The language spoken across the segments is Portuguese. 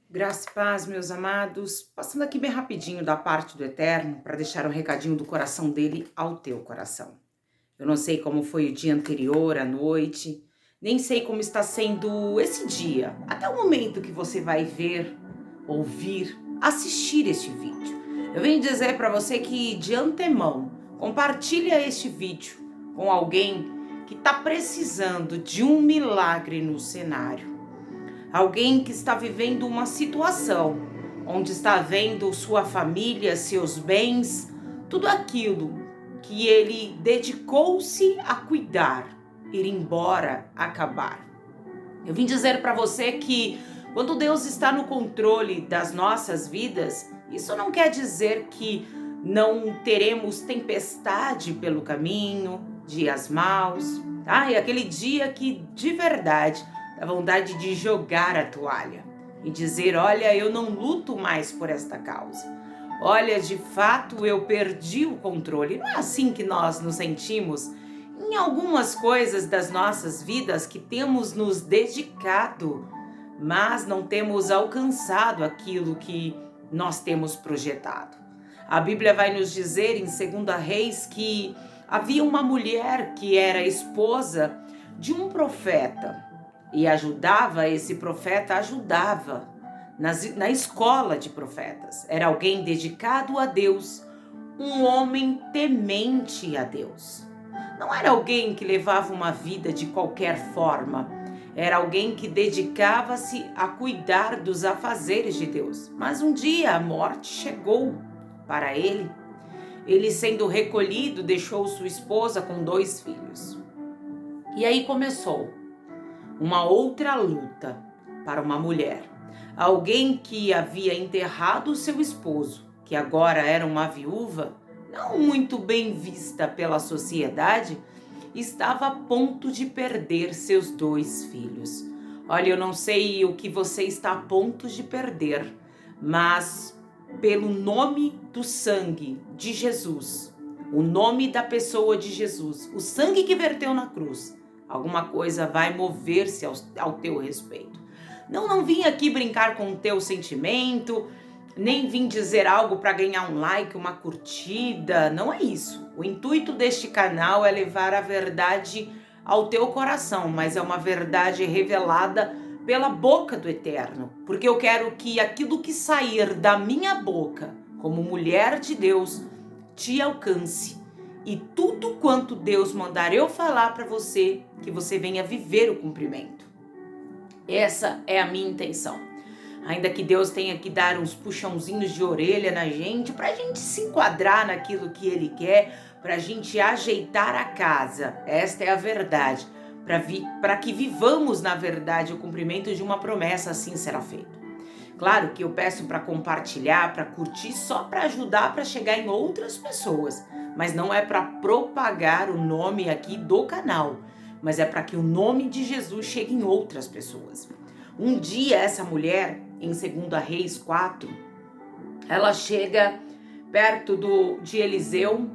Graça e paz, meus amados. Passando aqui bem rapidinho da parte do Eterno para deixar um recadinho do coração dele ao teu coração. Eu não sei como foi o dia anterior, a noite, nem sei como está sendo esse dia, até o momento que você vai ver, ouvir, assistir este vídeo. Eu venho dizer para você que de antemão, compartilha este vídeo com alguém que está precisando de um milagre no cenário. Alguém que está vivendo uma situação onde está vendo sua família, seus bens, tudo aquilo que ele dedicou-se a cuidar, ir embora, acabar. Eu vim dizer para você que quando Deus está no controle das nossas vidas, isso não quer dizer que não teremos tempestade pelo caminho, dias maus, tá? E aquele dia que de verdade dá vontade de jogar a toalha e dizer: olha, eu não luto mais por esta causa. Olha, de fato eu perdi o controle. Não é assim que nós nos sentimos em algumas coisas das nossas vidas que temos nos dedicado, mas não temos alcançado aquilo que nós temos projetado. A Bíblia vai nos dizer em 2 Reis que havia uma mulher que era esposa de um profeta e esse profeta ajudava na escola de profetas. Era alguém dedicado a Deus, um homem temente a Deus. Não era alguém que levava uma vida de qualquer forma, era alguém que dedicava-se a cuidar dos afazeres de Deus. Mas um dia a morte chegou para ele. Ele, sendo recolhido, deixou sua esposa com 2 filhos. E aí começou uma outra luta para uma mulher. Alguém que havia enterrado seu esposo, que agora era uma viúva, não muito bem vista pela sociedade, estava a ponto de perder seus 2 filhos. Olha, eu não sei o que você está a ponto de perder, mas pelo nome do sangue de Jesus, o nome da pessoa de Jesus, o sangue que verteu na cruz, alguma coisa vai mover-se ao teu respeito. Não vim aqui brincar com o teu sentimento, nem vim dizer algo para ganhar um like, uma curtida, não é isso. O intuito deste canal é levar a verdade ao teu coração, mas é uma verdade revelada pela boca do Eterno, porque eu quero que aquilo que sair da minha boca, como mulher de Deus, te alcance. E tudo quanto Deus mandar eu falar para você, que você venha viver o cumprimento. Essa é a minha intenção. Ainda que Deus tenha que dar uns puxãozinhos de orelha na gente, para a gente se enquadrar naquilo que Ele quer, para a gente ajeitar a casa. Esta é a verdade. Para que vivamos, na verdade, o cumprimento de uma promessa, assim será feito. Claro que eu peço para compartilhar, para curtir, só para ajudar para chegar em outras pessoas. Mas não é para propagar o nome aqui do canal, mas é para que o nome de Jesus chegue em outras pessoas. Um dia essa mulher, em 2 Reis 4, ela chega perto de Eliseu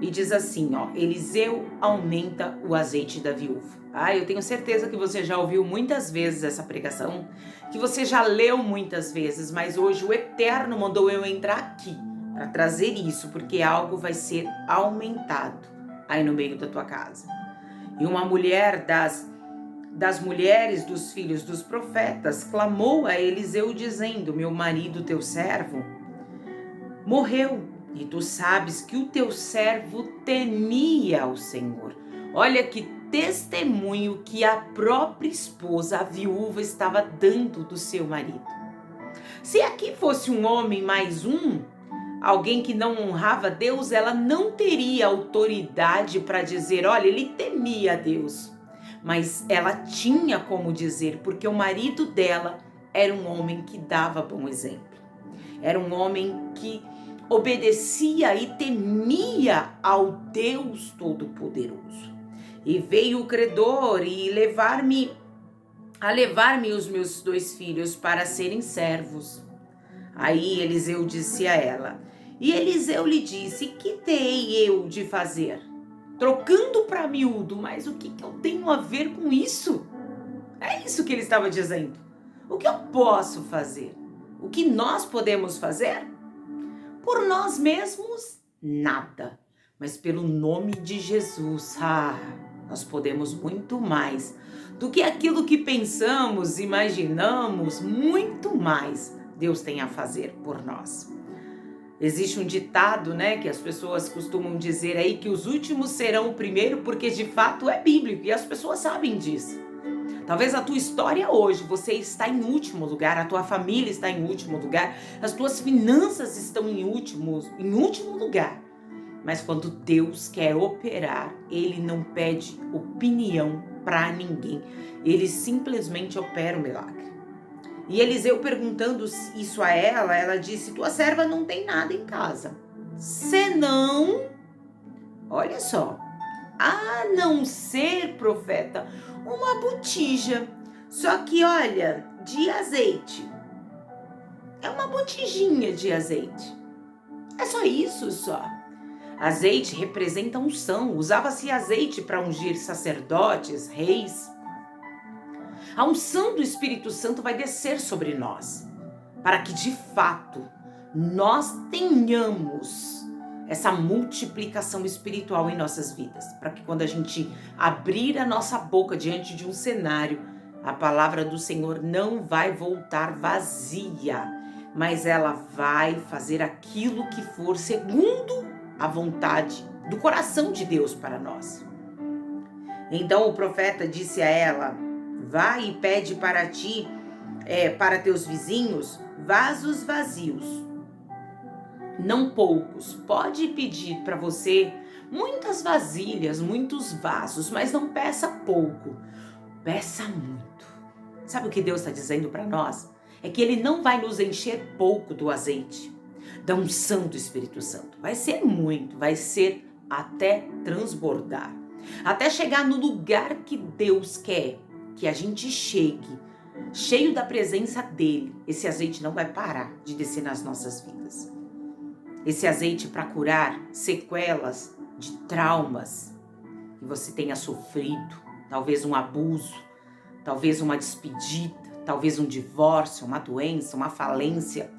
e diz assim, Eliseu aumenta o azeite da viúva. Eu tenho certeza que você já ouviu muitas vezes essa pregação, que você já leu muitas vezes, mas hoje o Eterno mandou eu entrar aqui para trazer isso, porque algo vai ser aumentado aí no meio da tua casa. E uma mulher das mulheres dos filhos dos profetas clamou a Eliseu dizendo: meu marido, teu servo, morreu, e tu sabes que o teu servo temia ao Senhor. Olha que testemunho que a própria esposa, a viúva, estava dando do seu marido. Se aqui fosse um homem mais alguém que não honrava Deus, ela não teria autoridade para dizer, olha, ele temia a Deus. Mas ela tinha como dizer, porque o marido dela era um homem que dava bom exemplo. Era um homem que obedecia e temia ao Deus Todo-Poderoso. E veio o credor e levar-me os meus 2 filhos para serem servos. Aí Eliseu disse a ela, e Eliseu lhe disse, que terei eu de fazer? Trocando para miúdo, mas o que eu tenho a ver com isso? É isso que ele estava dizendo. O que eu posso fazer? O que nós podemos fazer? Por nós mesmos, nada. Mas pelo nome de Jesus, nós podemos muito mais do que aquilo que pensamos, imaginamos, muito mais Deus tem a fazer por nós. Existe um ditado, né, que as pessoas costumam dizer aí que os últimos serão o primeiro, porque de fato é bíblico e as pessoas sabem disso. Talvez a tua história hoje, você está em último lugar, a tua família está em último lugar, as tuas finanças estão em último lugar. Mas quando Deus quer operar, Ele não pede opinião para ninguém. Ele simplesmente opera o milagre. E Eliseu perguntando isso a ela disse, tua serva não tem nada em casa. Senão, olha só, a não ser, profeta, uma botija. Só que, olha, de azeite. É uma botijinha de azeite. É só isso, só. Azeite representa unção. Usava-se azeite para ungir sacerdotes, reis. A unção do Espírito Santo vai descer sobre nós, para que de fato nós tenhamos essa multiplicação espiritual em nossas vidas, para que quando a gente abrir a nossa boca diante de um cenário, a palavra do Senhor não vai voltar vazia, mas ela vai fazer aquilo que for segundo a vontade do coração de Deus para nós. Então o profeta disse a ela, vai e pede para ti, para teus vizinhos, vasos vazios, não poucos. Pode pedir para você muitas vasilhas, muitos vasos, mas não peça pouco, peça muito. Sabe o que Deus está dizendo para nós? É que Ele não vai nos encher pouco do azeite, da unção do Espírito Santo. Vai ser muito, vai ser até transbordar, até chegar no lugar que Deus quer que a gente chegue, cheio da presença dEle. Esse azeite não vai parar de descer nas nossas vidas. Esse azeite para curar sequelas de traumas que você tenha sofrido, talvez um abuso, talvez uma despedida, talvez um divórcio, uma doença, uma falência,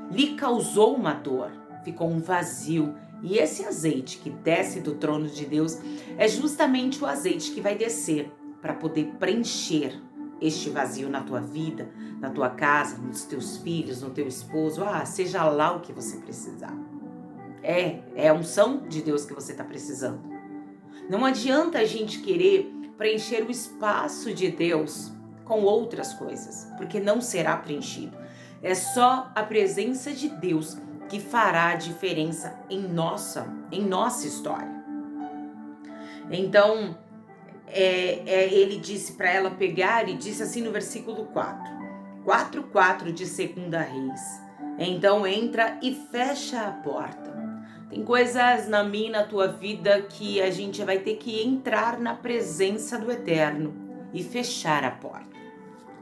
lhe causou uma dor, ficou um vazio. E esse azeite que desce do trono de Deus é justamente o azeite que vai descer para poder preencher este vazio na tua vida, na tua casa, nos teus filhos, no teu esposo, seja lá o que você precisar. É a unção de Deus que você está precisando. Não adianta a gente querer preencher o espaço de Deus com outras coisas, porque não será preenchido. É só a presença de Deus que fará a diferença em nossa história. Então, ele disse para ela pegar e disse assim no versículo 4:4 de 2 Reis. Então entra e fecha a porta. Tem coisas na minha e na tua vida que a gente vai ter que entrar na presença do Eterno e fechar a porta.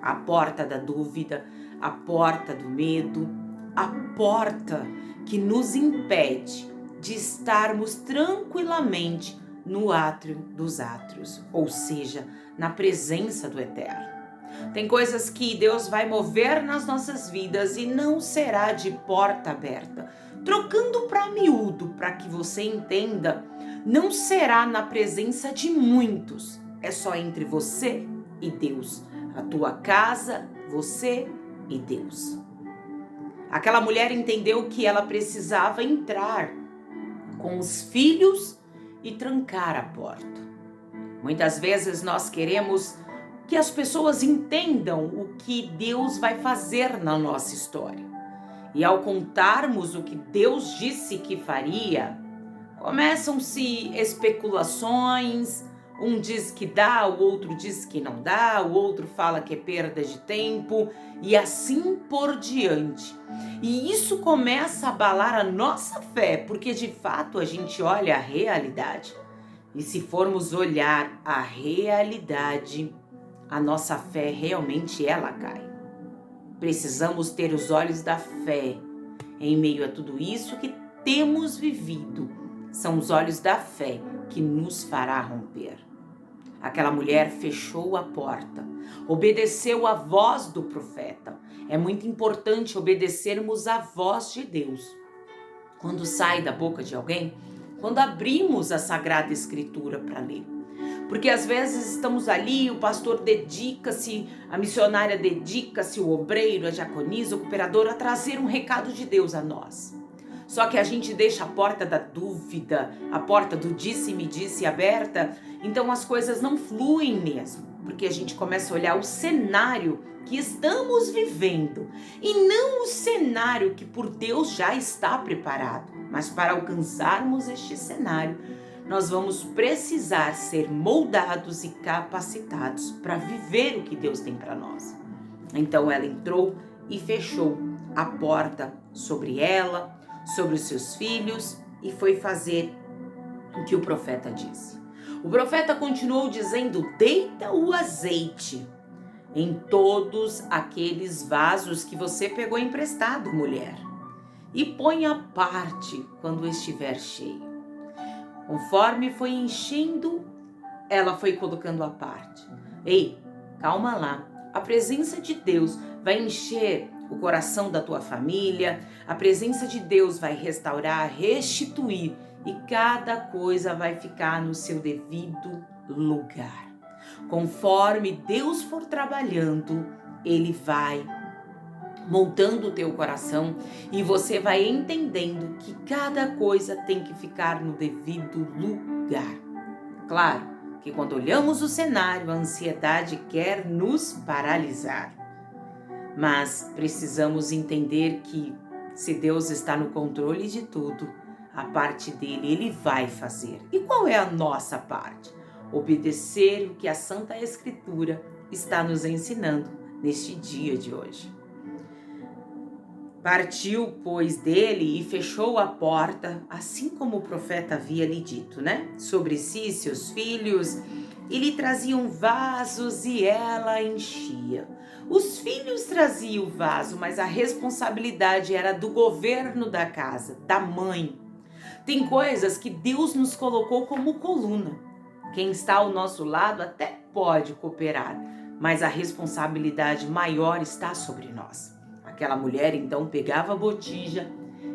A porta da dúvida, a porta do medo, a porta que nos impede de estarmos tranquilamente no átrio dos átrios, ou seja, na presença do Eterno. Tem coisas que Deus vai mover nas nossas vidas e não será de porta aberta. Trocando para miúdo, para que você entenda, não será na presença de muitos, é só entre você e Deus, a tua casa, você e Deus. Aquela mulher entendeu que ela precisava entrar com os filhos e trancar a porta. Muitas vezes nós queremos que as pessoas entendam o que Deus vai fazer na nossa história. E ao contarmos o que Deus disse que faria, começam-se especulações. Um diz que dá, o outro diz que não dá, o outro fala que é perda de tempo e assim por diante. E isso começa a abalar a nossa fé, porque de fato a gente olha a realidade. E se formos olhar a realidade, a nossa fé realmente ela cai. Precisamos ter os olhos da fé em meio a tudo isso que temos vivido. São os olhos da fé que nos fará romper. Aquela mulher fechou a porta, obedeceu a voz do profeta. É muito importante obedecermos a voz de Deus. Quando sai da boca de alguém, quando abrimos a Sagrada Escritura para ler. Porque às vezes estamos ali, o pastor dedica-se, a missionária dedica-se, o obreiro, a diaconisa, o cooperador a trazer um recado de Deus a nós. Só que a gente deixa a porta da dúvida, a porta do disse-me-disse aberta, então as coisas não fluem mesmo, porque a gente começa a olhar o cenário que estamos vivendo e não o cenário que por Deus já está preparado. Mas para alcançarmos este cenário, nós vamos precisar ser moldados e capacitados para viver o que Deus tem para nós. Então ela entrou e fechou a porta sobre ela, sobre os seus filhos e foi fazer o que o profeta disse. O profeta continuou dizendo: deita o azeite em todos aqueles vasos que você pegou emprestado, mulher, e põe à parte quando estiver cheio. Conforme foi enchendo, ela foi colocando à parte. Ei, calma lá. A presença de Deus vai encher o coração da tua família. A presença de Deus vai restaurar, restituir e cada coisa vai ficar no seu devido lugar. Conforme Deus for trabalhando, Ele vai montando o teu coração e você vai entendendo que cada coisa tem que ficar no devido lugar. Claro que quando olhamos o cenário, a ansiedade quer nos paralisar. Mas precisamos entender que se Deus está no controle de tudo, a parte dele Ele vai fazer. E qual é a nossa parte? Obedecer o que a Santa Escritura está nos ensinando neste dia de hoje. Partiu, pois, dele e fechou a porta, assim como o profeta havia lhe dito, né? Sobre si, seus filhos, e lhe traziam vasos e ela enchia. Os filhos traziam o vaso, mas a responsabilidade era do governo da casa, da mãe. Tem coisas que Deus nos colocou como coluna. Quem está ao nosso lado até pode cooperar, mas a responsabilidade maior está sobre nós. Aquela mulher então pegava a botija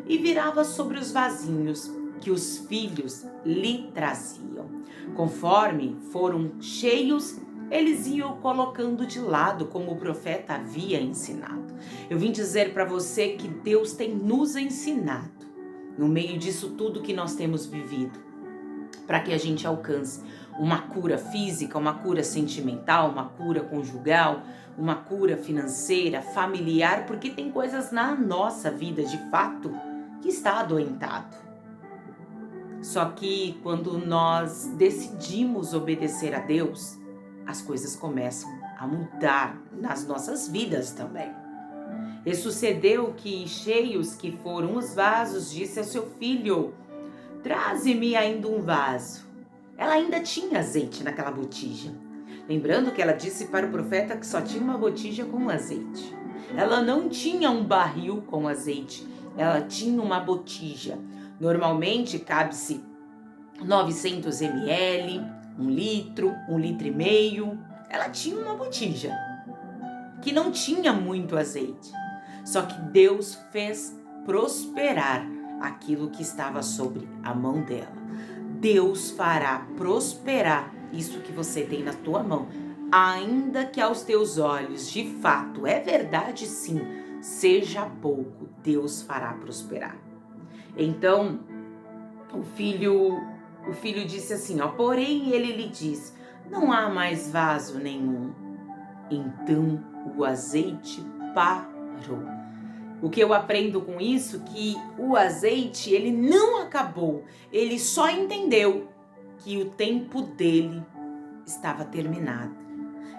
e virava sobre os vasinhos que os filhos lhe traziam. Conforme foram cheios, eles iam colocando de lado, como o profeta havia ensinado. Eu vim dizer para você que Deus tem nos ensinado, no meio disso tudo que nós temos vivido, para que a gente alcance uma cura física, uma cura sentimental, uma cura conjugal, uma cura financeira, familiar, porque tem coisas na nossa vida, de fato, que está adoentado. Só que quando nós decidimos obedecer a Deus, as coisas começam a mudar nas nossas vidas também. E sucedeu que, cheios que foram os vasos, disse ao seu filho: traze-me ainda um vaso. Ela ainda tinha azeite naquela botija. Lembrando que ela disse para o profeta que só tinha uma botija com azeite. Ela não tinha um barril com azeite, ela tinha uma botija. Normalmente cabe-se 900 ml, 1 litro, 1,5 litro. Ela tinha uma botija que não tinha muito azeite. Só que Deus fez prosperar aquilo que estava sobre a mão dela. Deus fará prosperar isso que você tem na tua mão, ainda que aos teus olhos, de fato, é verdade sim, seja pouco, Deus fará prosperar. Então, o filho disse assim, porém ele lhe disse, não há mais vaso nenhum. Então o azeite parou. O que eu aprendo com isso, que o azeite, ele não acabou, ele só entendeu que o tempo dele estava terminado.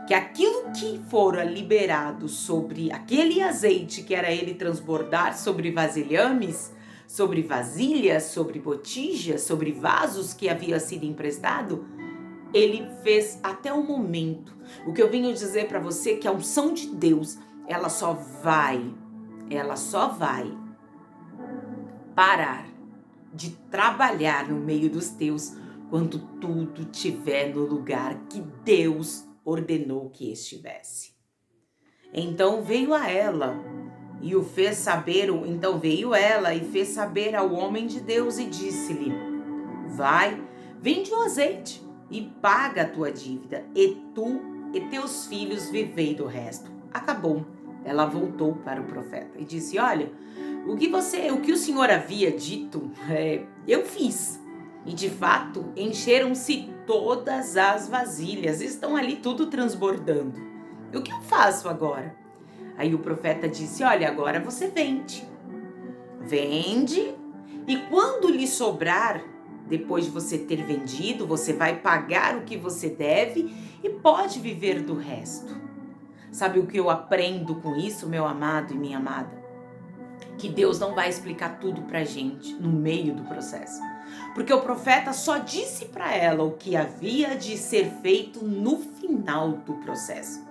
Que aquilo que fora liberado sobre aquele azeite, que era ele transbordar sobre vasilhames, sobre vasilhas, sobre botijas, sobre vasos que havia sido emprestado, ele fez até o momento. O que eu venho dizer para você é que a unção de Deus, ela só vai parar de trabalhar no meio dos teus quando tudo estiver no lugar que Deus ordenou que estivesse. Então veio ela e fez saber ao homem de Deus e disse-lhe: vai, vende o azeite e paga a tua dívida, e tu e teus filhos vivei do resto. Acabou. Ela voltou para o profeta e disse: olha, o que o Senhor havia dito, eu fiz. E de fato, encheram-se todas as vasilhas, estão ali tudo transbordando. O que eu faço agora? Aí o profeta disse: olha, agora você vende. Vende, e quando lhe sobrar, depois de você ter vendido, você vai pagar o que você deve e pode viver do resto. Sabe o que eu aprendo com isso, meu amado e minha amada? Que Deus não vai explicar tudo pra gente no meio do processo. Porque o profeta só disse para ela o que havia de ser feito no final do processo.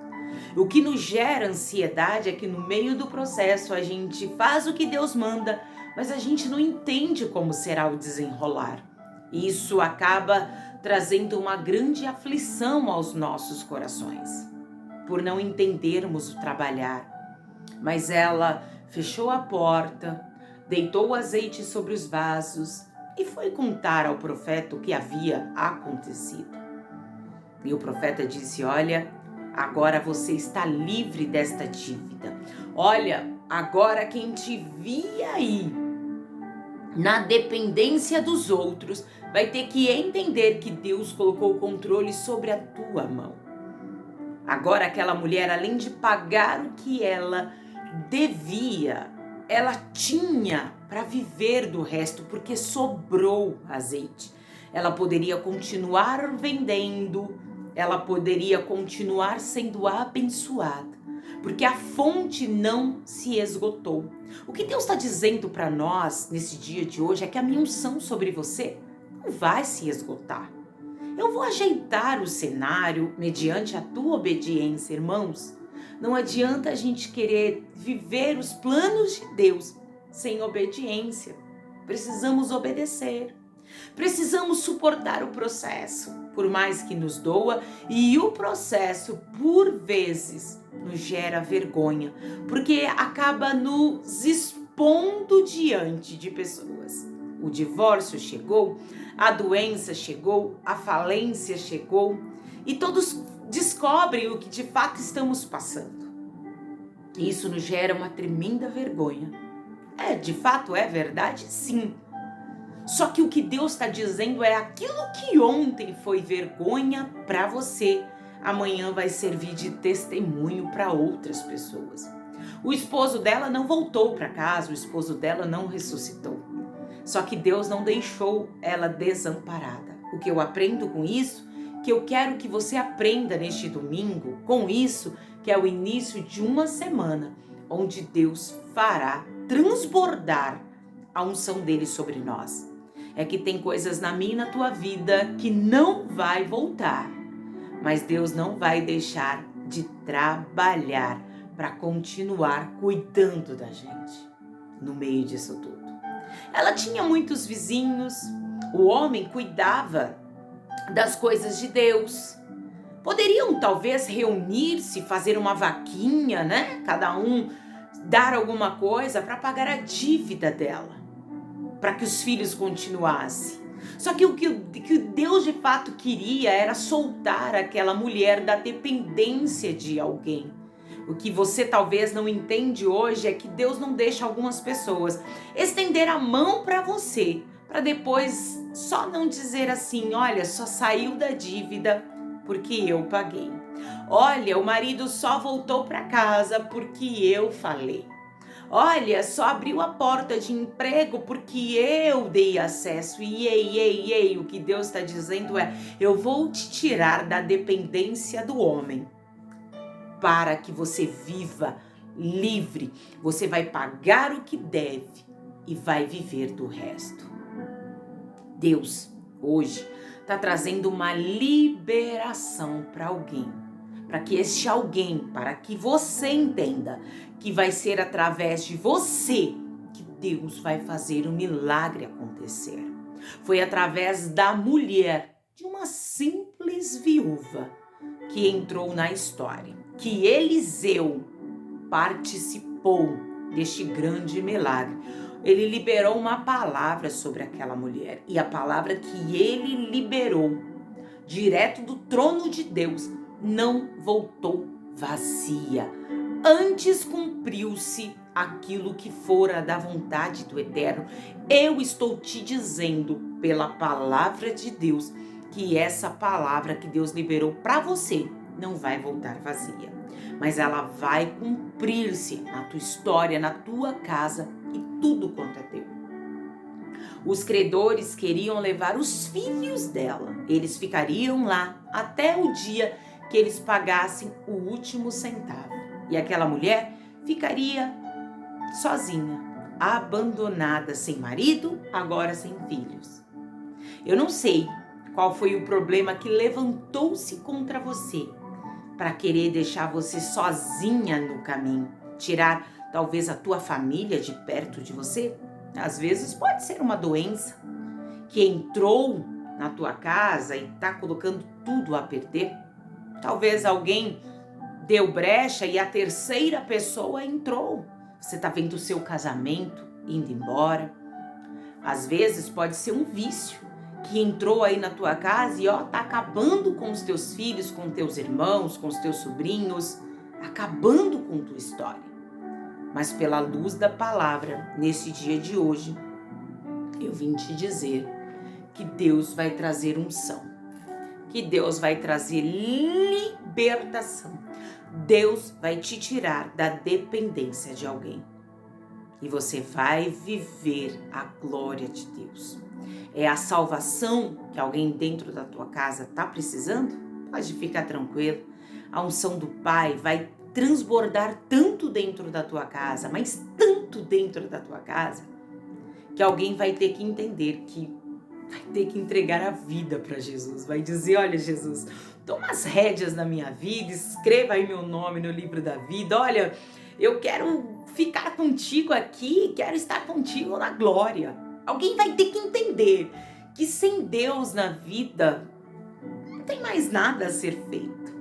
O que nos gera ansiedade é que no meio do processo a gente faz o que Deus manda, mas a gente não entende como será o desenrolar. Isso acaba trazendo uma grande aflição aos nossos corações, por não entendermos o trabalhar. Mas ela fechou a porta, deitou o azeite sobre os vasos e foi contar ao profeta o que havia acontecido. E o profeta disse: olha, agora você está livre desta dívida. Olha, agora quem te via aí na dependência dos outros vai ter que entender que Deus colocou o controle sobre a tua mão. Agora aquela mulher, além de pagar o que ela devia, ela tinha para viver do resto, porque sobrou azeite. Ela poderia continuar vendendo, ela poderia continuar sendo abençoada, porque a fonte não se esgotou. O que Deus está dizendo para nós nesse dia de hoje é que a minha unção sobre você não vai se esgotar. Eu vou ajeitar o cenário mediante a tua obediência, irmãos. Não adianta a gente querer viver os planos de Deus sem obediência. Precisamos obedecer. Precisamos suportar o processo, por mais que nos doa, e o processo, por vezes, nos gera vergonha, porque acaba nos expondo diante de pessoas. O divórcio chegou, a doença chegou, a falência chegou, e todos descobrem o que de fato estamos passando. Isso nos gera uma tremenda vergonha. De fato é verdade, sim. Só que o que Deus está dizendo é aquilo que ontem foi vergonha para você, amanhã vai servir de testemunho para outras pessoas. O esposo dela não voltou para casa, o esposo dela não ressuscitou. Só que Deus não deixou ela desamparada. O que eu aprendo com isso, que eu quero que você aprenda neste domingo, com isso, que é o início de uma semana, onde Deus fará transbordar a unção dele sobre nós. É que tem coisas na minha e na tua vida que não vai voltar, mas Deus não vai deixar de trabalhar para continuar cuidando da gente no meio disso tudo. Ela tinha muitos vizinhos, o homem cuidava das coisas de Deus. Poderiam talvez reunir-se, fazer uma vaquinha, né? Cada um dar alguma coisa para pagar a dívida dela, para que os filhos continuassem. Só que o que Deus de fato queria era soltar aquela mulher da dependência de alguém. O que você talvez não entende hoje é que Deus não deixa algumas pessoas estender a mão para você, para depois só não dizer assim: olha, só saiu da dívida porque eu paguei. Olha, o marido só voltou para casa porque eu falei. Olha, só abriu a porta de emprego porque eu dei acesso. E o que Deus está dizendo é: eu vou te tirar da dependência do homem para que você viva livre. Você vai pagar o que deve e vai viver do resto. Deus, hoje, está trazendo uma liberação para alguém. Para que este alguém, para que você entenda que vai ser através de você que Deus vai fazer o milagre acontecer. Foi através da mulher, de uma simples viúva, que entrou na história, que Eliseu participou deste grande milagre. Ele liberou uma palavra sobre aquela mulher, e a palavra que ele liberou, direto do trono de Deus, não voltou vazia. Antes cumpriu-se aquilo que fora da vontade do Eterno. Eu estou te dizendo, pela palavra de Deus, que essa palavra que Deus liberou para você não vai voltar vazia, mas ela vai cumprir-se na tua história, na tua casa e tudo quanto é teu. Os credores queriam levar os filhos dela. Eles ficariam lá até o dia que eles pagassem o último centavo. E aquela mulher ficaria sozinha, abandonada, sem marido, agora sem filhos. Eu não sei qual foi o problema que levantou-se contra você para querer deixar você sozinha no caminho, tirar talvez a tua família de perto de você. Às vezes pode ser uma doença que entrou na tua casa e está colocando tudo a perder. Talvez alguém deu brecha e a terceira pessoa entrou. Você está vendo o seu casamento indo embora. Às vezes pode ser um vício que entrou aí na tua casa e tá acabando com os teus filhos, com teus irmãos, com os teus sobrinhos, acabando com tua história. Mas pela luz da palavra, nesse dia de hoje, eu vim te dizer que Deus vai trazer unção, que Deus vai trazer libertação. Deus vai te tirar da dependência de alguém. E você vai viver a glória de Deus. É a salvação que alguém dentro da tua casa está precisando? Pode ficar tranquilo. A unção do Pai vai transbordar tanto dentro da tua casa, mas tanto dentro da tua casa, que alguém vai ter que entender que vai ter que entregar a vida para Jesus. Vai dizer, olha Jesus, toma as rédeas na minha vida, escreva aí meu nome no livro da vida. Olha, eu quero ficar contigo aqui, quero estar contigo na glória. Alguém vai ter que entender que sem Deus na vida não tem mais nada a ser feito.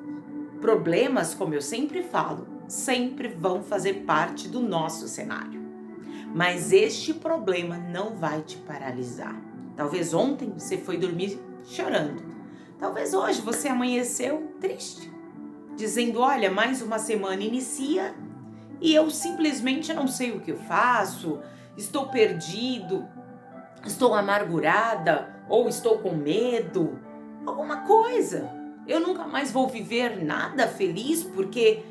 Problemas, como eu sempre falo, sempre vão fazer parte do nosso cenário. Mas este problema não vai te paralisar. Talvez ontem você foi dormir chorando. Talvez hoje você amanheceu triste, dizendo, olha, mais uma semana inicia e eu simplesmente não sei o que eu faço, estou perdido, estou amargurada ou estou com medo, alguma coisa. Eu nunca mais vou viver nada feliz porque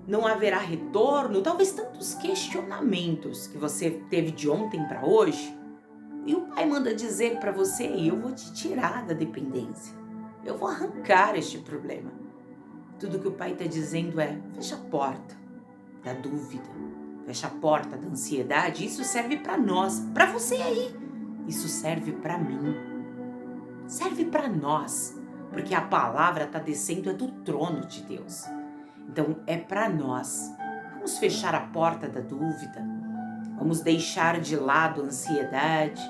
não haverá retorno. Talvez tantos questionamentos que você teve de ontem para hoje. E o Pai manda dizer para você, eu vou te tirar da dependência. Eu vou arrancar este problema. Tudo que o Pai está dizendo é, fecha a porta da dúvida, fecha a porta da ansiedade. Isso serve para nós, para você aí. Isso serve para mim. Serve para nós. Porque a palavra está descendo é do trono de Deus. Então é para nós. Vamos fechar a porta da dúvida. Vamos deixar de lado a ansiedade.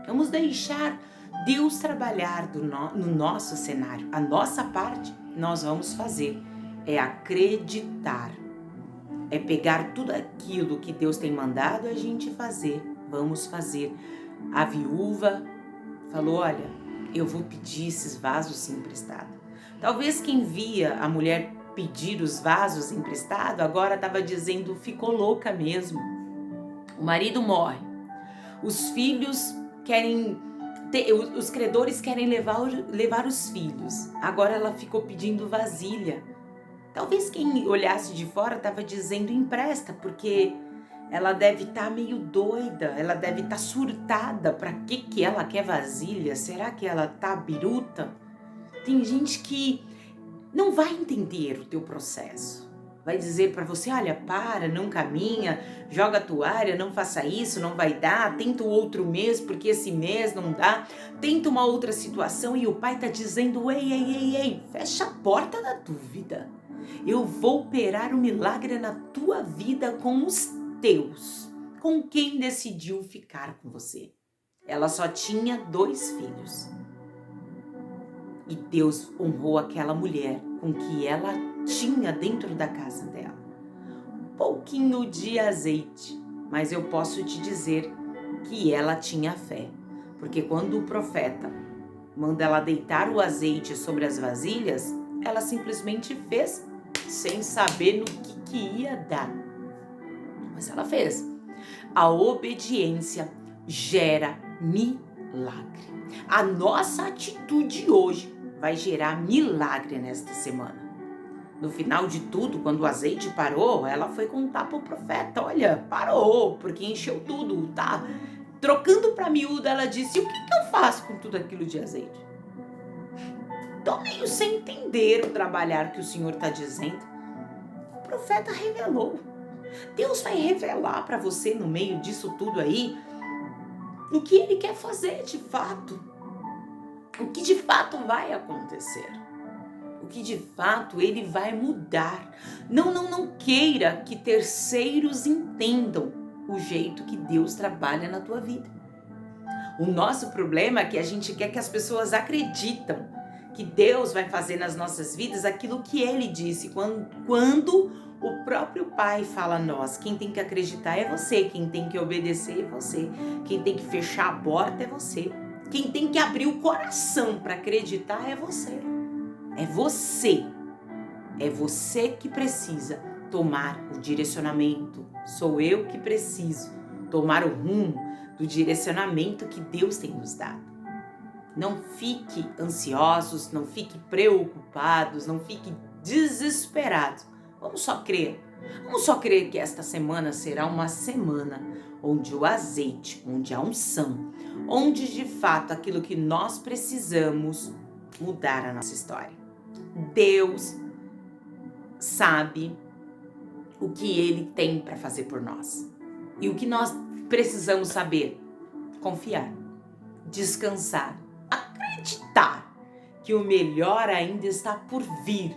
Vamos deixar Deus trabalhar no nosso cenário. A nossa parte nós vamos fazer. É acreditar. É pegar tudo aquilo que Deus tem mandado a gente fazer. Vamos fazer. A viúva falou, olha, eu vou pedir esses vasos emprestados. Talvez quem via a mulher pedir os vasos emprestados, agora estava dizendo, ficou louca mesmo. O marido morre. Os filhos querem, os credores querem levar os filhos. Agora ela ficou pedindo vasilha. Talvez quem olhasse de fora estava dizendo, empresta, porque ela deve estar meio doida, ela deve estar surtada. Para que ela quer vasilha? Será que ela tá biruta? Tem gente que não vai entender o teu processo. Vai dizer para você, olha, para, não caminha, joga a toalha, não faça isso, não vai dar, tenta o outro mês, porque esse mês não dá, tenta uma outra situação. E o Pai tá dizendo, ei, fecha a porta da dúvida. Eu vou operar um milagre na tua vida com os teus, com quem decidiu ficar com você. Ela só tinha 2 filhos. E Deus honrou aquela mulher com o que ela tinha dentro da casa dela. Um pouquinho de azeite, mas eu posso te dizer que ela tinha fé. Porque quando o profeta manda ela deitar o azeite sobre as vasilhas, ela simplesmente fez sem saber no que ia dar. Mas ela fez. A obediência gera milagre. A nossa atitude hoje vai gerar milagre nesta semana. No final de tudo, quando o azeite parou, ela foi contar pro profeta, olha, parou, porque encheu tudo, tá? Trocando pra miúda, ela disse, o que eu faço com tudo aquilo de azeite? Tô meio sem entender o trabalhar que o Senhor tá dizendo. O profeta revelou. Deus vai revelar para você no meio disso tudo aí o que Ele quer fazer de fato. O que de fato vai acontecer. O que de fato Ele vai mudar. Não queira que terceiros entendam o jeito que Deus trabalha na tua vida. O nosso problema é que a gente quer que as pessoas acreditam que Deus vai fazer nas nossas vidas aquilo que Ele disse. Quando o próprio Pai fala a nós, quem tem que acreditar é você, quem tem que obedecer é você, quem tem que fechar a porta é você, quem tem que abrir o coração para acreditar é você. É você. É você que precisa tomar o direcionamento. Sou eu que preciso tomar o rumo do direcionamento que Deus tem nos dado. Não fique ansiosos, não fique preocupados, não fique desesperados. Vamos só crer. Vamos só crer que esta semana será uma semana onde o azeite, onde a unção, onde de fato aquilo que nós precisamos mudar a nossa história. Deus sabe o que Ele tem para fazer por nós. E o que nós precisamos saber? Confiar, descansar, acreditar que o melhor ainda está por vir.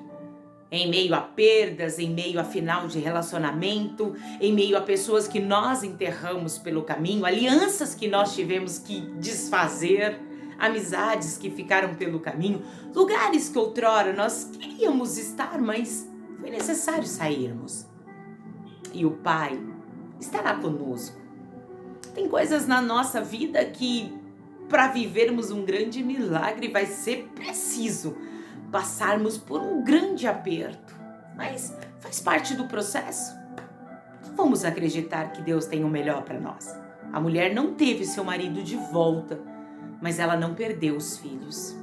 Em meio a perdas, em meio a final de relacionamento, em meio a pessoas que nós enterramos pelo caminho, alianças que nós tivemos que desfazer, amizades que ficaram pelo caminho, lugares que outrora nós queríamos estar, mas foi necessário sairmos. E o Pai estará conosco. Tem coisas na nossa vida que, para vivermos um grande milagre, vai ser preciso passarmos por um grande aperto, mas faz parte do processo. Vamos acreditar que Deus tem o melhor para nós. A mulher não teve seu marido de volta, mas ela não perdeu os filhos.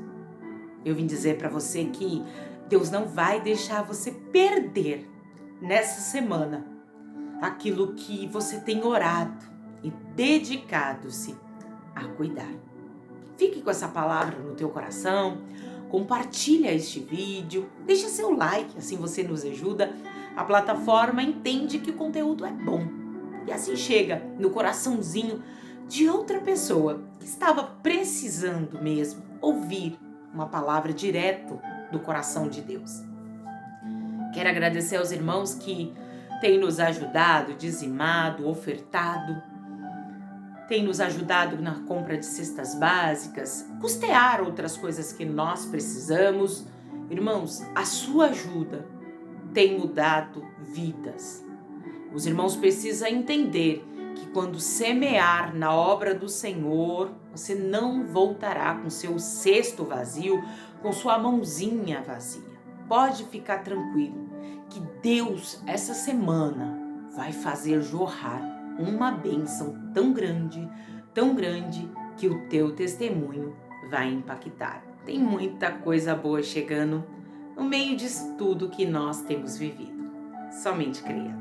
Eu vim dizer para você que Deus não vai deixar você perder nessa semana aquilo que você tem orado e dedicado-se a cuidar. Fique com essa palavra no teu coração. Compartilha este vídeo, deixa seu like, assim você nos ajuda. A plataforma entende que o conteúdo é bom e assim chega no coraçãozinho de outra pessoa que estava precisando mesmo ouvir uma palavra direto do coração de Deus. Quero agradecer aos irmãos que têm nos ajudado, dizimado, ofertado, tem nos ajudado na compra de cestas básicas, custear outras coisas que nós precisamos. Irmãos, a sua ajuda tem mudado vidas. Os irmãos precisam entender que quando semear na obra do Senhor, você não voltará com seu cesto vazio, com sua mãozinha vazia. Pode ficar tranquilo que Deus, essa semana, vai fazer jorrar uma bênção tão grande, que o teu testemunho vai impactar. Tem muita coisa boa chegando no meio disso tudo que nós temos vivido. Somente creia.